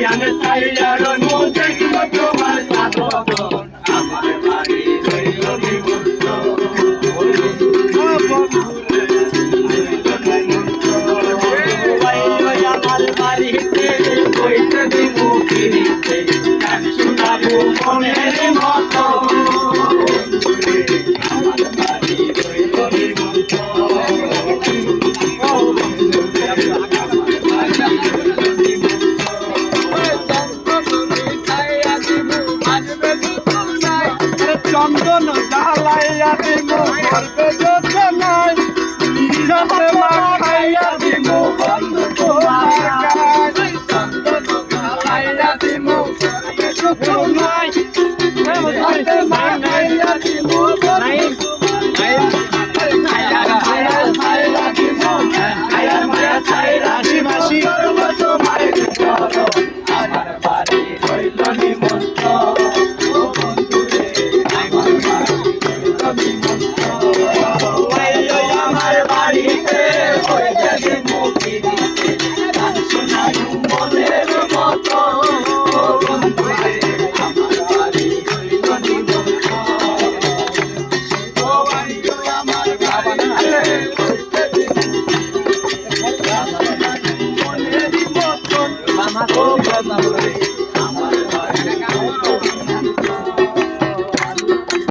আমি চাইয়ার মন দেখব তোমার সাধন আমার বাড়ি রইল নিমন্ত্র আমার বাড়িতে বইতে দিব ফিরিতে গান শোনাবো মনের মতো আমার বাড়ি রইল নিমন্ত্র চন্দন জ্বালাইয়া দিব করবে যোজনায় নিশাতে মাখাইয়া দিব বন্ধু তোমার গায়ে চন্দন জ্বালাইয়া দিব করবে যোজনায় নিশাতে মাখাইয়া দিব বন্ধু ছাইরা দিব ছাইরা মায়া ছাইরা দিবাসী করব তোমায় আমার বাড়ি হইল নিমন্ত্র আমার বাড়িতে বইতে দিব ফিরিতে গান শোনাই মনের মতো বন্ধুরে আমার বাড়ি হইল নিমন্ত্র আমার বাড়িতে বইতে দিব মনের মতো